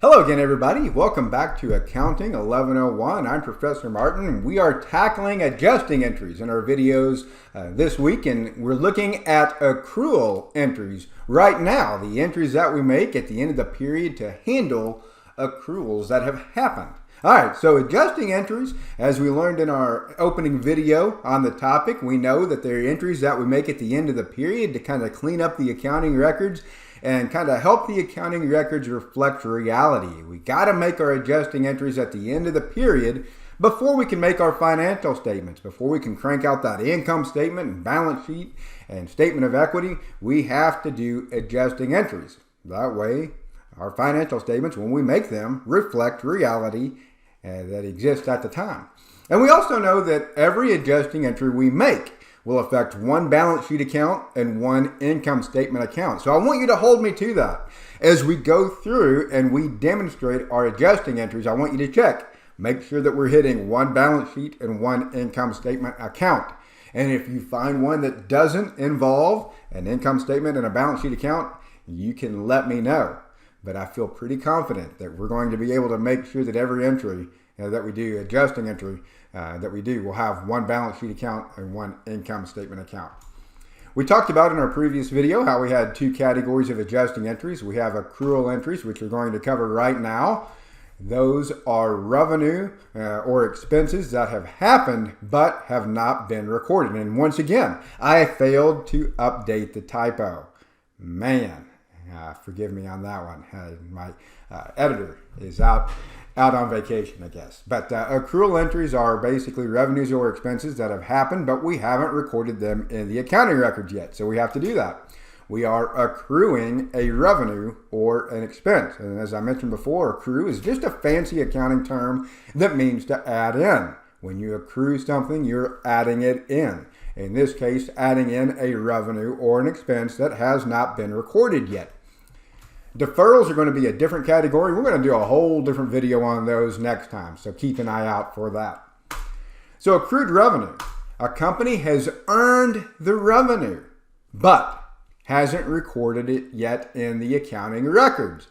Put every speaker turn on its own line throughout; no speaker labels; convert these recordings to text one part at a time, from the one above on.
Hello again, everybody. Welcome back to Accounting 1101. I'm Professor Martin, and we are tackling adjusting entries in our videos this week, and we're looking at accrual entries right now, the entries that we make at the end of the period to handle accruals that have happened. All right, so adjusting entries, as we learned in our opening video on the topic, we know that they're entries that we make at the end of the period to kind of clean up the accounting records and kind of help the accounting records reflect reality. We got to make our adjusting entries at the end of the period before we can make our financial statements. Before we can crank out that income statement and balance sheet and statement of equity, we have to do adjusting entries. That way, our financial statements, when we make them, reflect reality that exists at the time. And we also know that every adjusting entry we make will affect one balance sheet account and one income statement account. So I want you to hold me to that. As we go through and we demonstrate our adjusting entries, I want you to check. Make sure that we're hitting one balance sheet and one income statement account. And if you find one that doesn't involve an income statement and a balance sheet account, you can let me know. But I feel pretty confident that we're going to be able to make sure that every entry that we do, adjusting entry that we do, will have one balance sheet account and one income statement account. We talked about in our previous video how we had two categories of adjusting entries. We have accrual entries, which we're going to cover right now. Those are revenue or expenses that have happened but have not been recorded. And once again, I failed to update the typo. Man. Forgive me on that one. My editor is out on vacation, I guess. But accrual entries are basically revenues or expenses that have happened, but we haven't recorded them in the accounting records yet. So we have to do that. We are accruing a revenue or an expense. And as I mentioned before, accrue is just a fancy accounting term that means to add in. When you accrue something, you're adding it in. In this case, adding in a revenue or an expense that has not been recorded yet. Deferrals are going to be a different category. We're going to do a whole different video on those next time, so keep an eye out for that. So accrued revenue. A company has earned the revenue, but hasn't recorded it yet in the accounting records.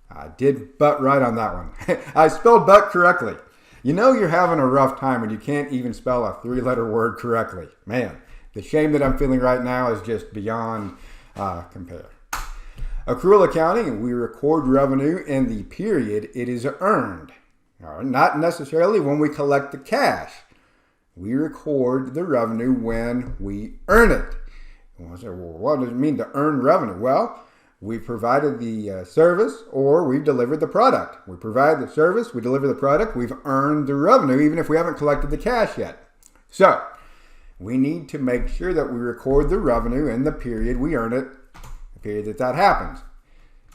I did but right on that one. I spelled but correctly. You know you're having a rough time when you can't even spell a three-letter word correctly. Man, the shame that I'm feeling right now is just beyond compare. Accrual accounting, we record revenue in the period it is earned. Not necessarily when we collect the cash. We record the revenue when we earn it. Well, what does it mean to earn revenue? Well, we provided the service or we've delivered the product. We provide the service, we deliver the product, we've earned the revenue even if we haven't collected the cash yet. So, we need to make sure that we record the revenue in the period we earn it, the period that happens.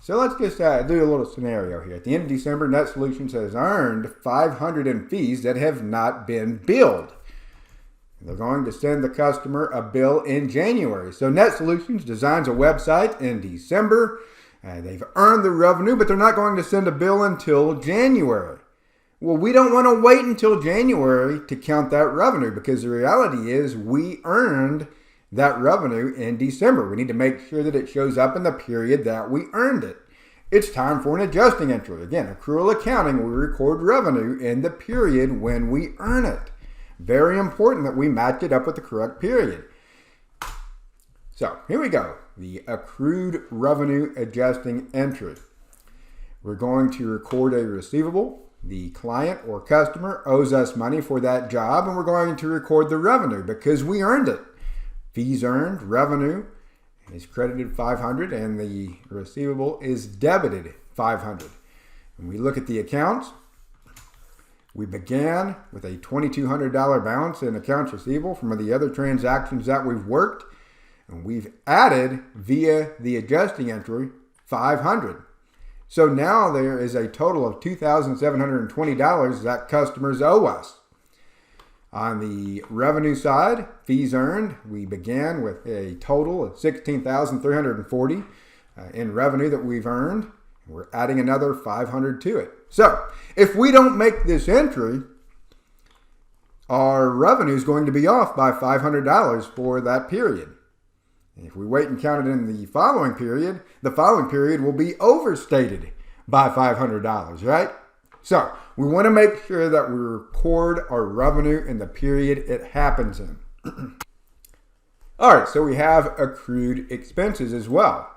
So let's just do a little scenario here. At the end of December, Net Solutions has earned $500 in fees that have not been billed. They're going to send the customer a bill in January. So Net Solutions designs a website in December. They've earned the revenue, but they're not going to send a bill until January. Well, we don't want to wait until January to count that revenue because the reality is we earned that revenue in December. We need to make sure that it shows up in the period that we earned it. It's time for an adjusting entry. Again, accrual accounting, we record revenue in the period when we earn it. Very important that we match it up with the correct period. So here we go. The accrued revenue adjusting entry. We're going to record a receivable. The client or customer owes us money for that job, and we're going to record the revenue because we earned it. Fees earned, revenue is credited $500, and the receivable is debited $500. When we look at the accounts, we began with a $2,200 balance in accounts receivable from the other transactions that we've worked, and we've added via the adjusting entry $500. So now there is a total of $2,720 that customers owe us. On the revenue side, fees earned, we began with a total of $16,340 in revenue that we've earned. We're adding another $500 to it. So if we don't make this entry, our revenue is going to be off by $500 for that period. If we wait and count it in the following period will be overstated by $500, right? So we want to make sure that we record our revenue in the period it happens in. All right, so we have accrued expenses as well.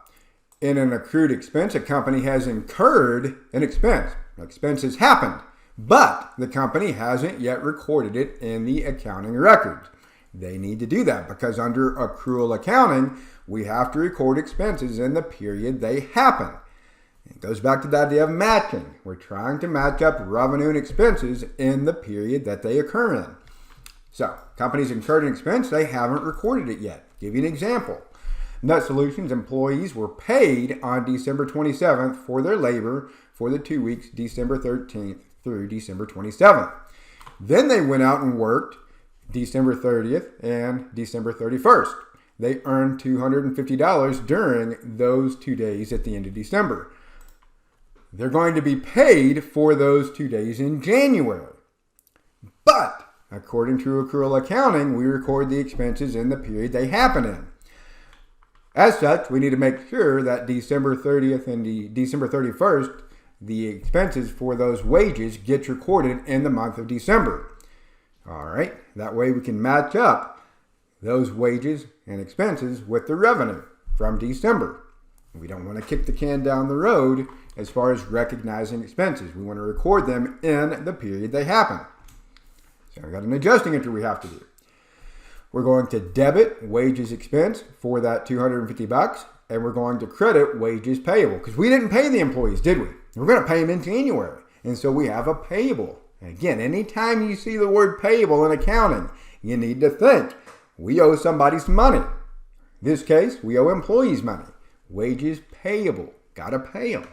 In an accrued expense, a company has incurred an expense. Expenses happened, but the company hasn't yet recorded it in the accounting records. They need to do that because under accrual accounting, we have to record expenses in the period they happen. It goes back to the idea of matching. We're trying to match up revenue and expenses in the period that they occur in. So, companies incurred an expense, they haven't recorded it yet. Give you an example. Nut Solutions employees were paid on December 27th for their labor for the 2 weeks, December 13th through December 27th. Then they went out and worked December 30th and December 31st. They earned $250 during those 2 days at the end of December. They're going to be paid for those 2 days in January. But according to accrual accounting, we record the expenses in the period they happen in. As such, we need to make sure that December 30th and December 31st, the expenses for those wages gets recorded in the month of December. All right, that way we can match up those wages and expenses with the revenue from December. We don't want to kick the can down the road as far as recognizing expenses. We want to record them in the period they happen. So we've got an adjusting entry we have to do. We're going to debit wages expense for that $250, and we're going to credit wages payable because we didn't pay the employees, did we? We're going to pay them in January, and so we have a payable. Again, anytime you see the word payable in accounting, you need to think we owe somebody some money. In this case, we owe employees money. Wages payable, got to pay them.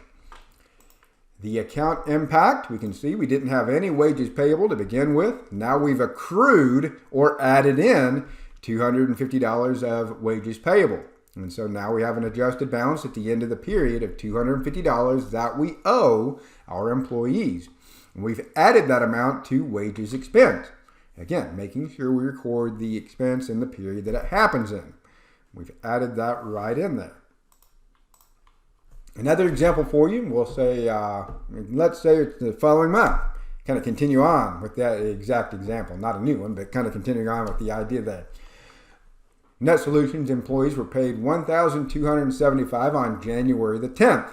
The account impact, we can see we didn't have any wages payable to begin with. Now we've accrued or added in $250 of wages payable. And so now we have an adjusted balance at the end of the period of $250 that we owe our employees. And we've added that amount to wages expense. Again, making sure we record the expense in the period that it happens in. We've added that right in there. Another example for you, we'll say, let's say it's the following month. Kind of continue on with that exact example. Not a new one, but kind of continuing on with the idea that Nut Solutions employees were paid $1,275 on January the 10th.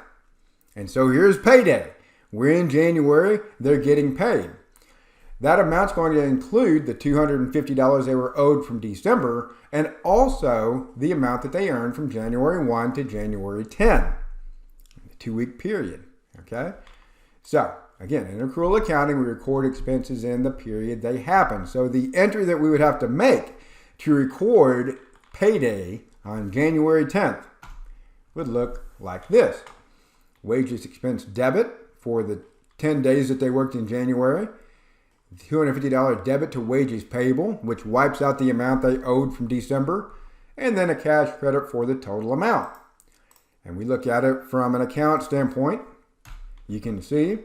And so here's payday. We're in January, they're getting paid. That amount's going to include the $250 they were owed from December and also the amount that they earned from January 1 to January 10. 2-week period, okay? So, again, in accrual accounting, we record expenses in the period they happen. So the entry that we would have to make to record payday on January 10th would look like this. Wages expense debit for the 10 days that they worked in January. $250 debit to wages payable, which wipes out the amount they owed from December. And then a cash credit for the total amount. And we look at it from an account standpoint, you can see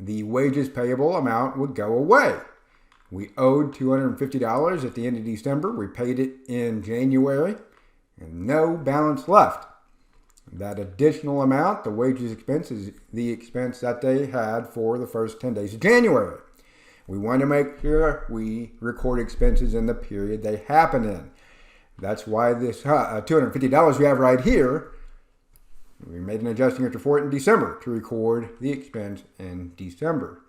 the wages payable amount would go away. We owed $250 at the end of December. We paid it in January and no balance left. That additional amount, the wages expense, is the expense that they had for the first 10 days of January. We want to make sure we record expenses in the period they happen in. That's why this $250 we have right here, we made an adjusting entry for it in December to record the expense in December.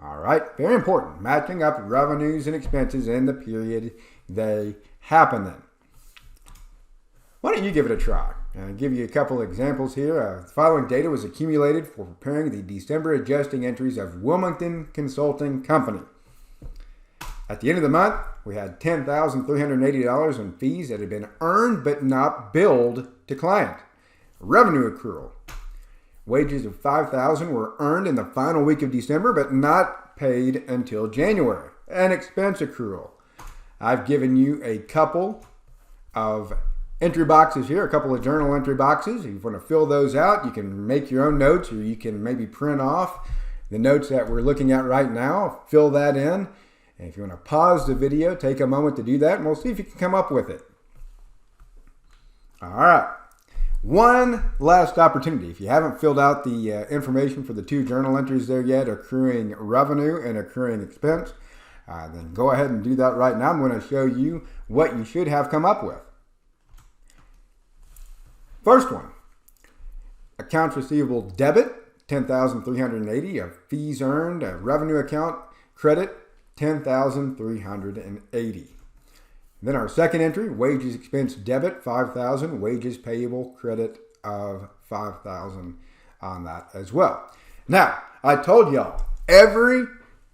All right, very important. Matching up revenues and expenses in the period they happen in. Why don't you give it a try? I'll give you a couple examples here. The following data was accumulated for preparing the December adjusting entries of Wilmington Consulting Company. At the end of the month, we had $10,380 in fees that had been earned but not billed to clients. Revenue accrual. Wages of $5,000 were earned in the final week of December but not paid until January. An expense accrual. I've given you a couple of entry boxes here, a couple of journal entry boxes. If you want to fill those out, you can make your own notes or you can maybe print off the notes that we're looking at right now. Fill that in. And if you want to pause the video, take a moment to do that and we'll see if you can come up with it. All right. One last opportunity. If you haven't filled out the information for the two journal entries there yet, accruing revenue and accruing expense, then go ahead and do that right now. I'm going to show you what you should have come up with. First one, accounts receivable debit, $10,380. A fees earned, a revenue account credit, $10,380. Then our second entry, wages expense debit, $5,000. Wages payable credit of $5,000 on that as well. Now, I told y'all, every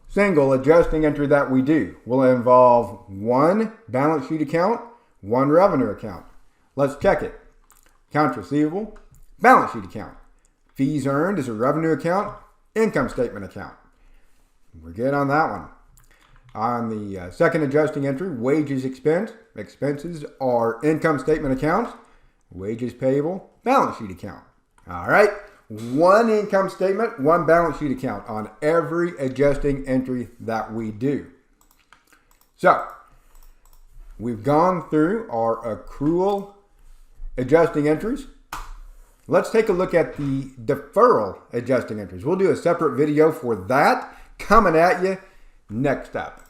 single adjusting entry that we do will involve one balance sheet account, one revenue account. Let's check it. Accounts receivable, balance sheet account. Fees earned is a revenue account, income statement account. We're good on that one. On the second adjusting entry, wages expense, expenses are income statement accounts, wages payable, balance sheet account. All right, one income statement, one balance sheet account on every adjusting entry that we do. So, we've gone through our accrual adjusting entries. Let's take a look at the deferral adjusting entries. We'll do a separate video for that coming at you next up.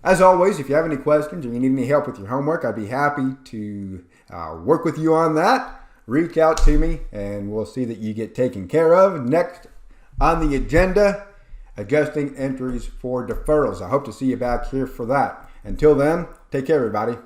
As always, if you have any questions or you need any help with your homework, I'd be happy to work with you on that. Reach out to me and we'll see that you get taken care of. Next on the agenda, adjusting entries for deferrals. I hope to see you back here for that. Until then, take care, everybody.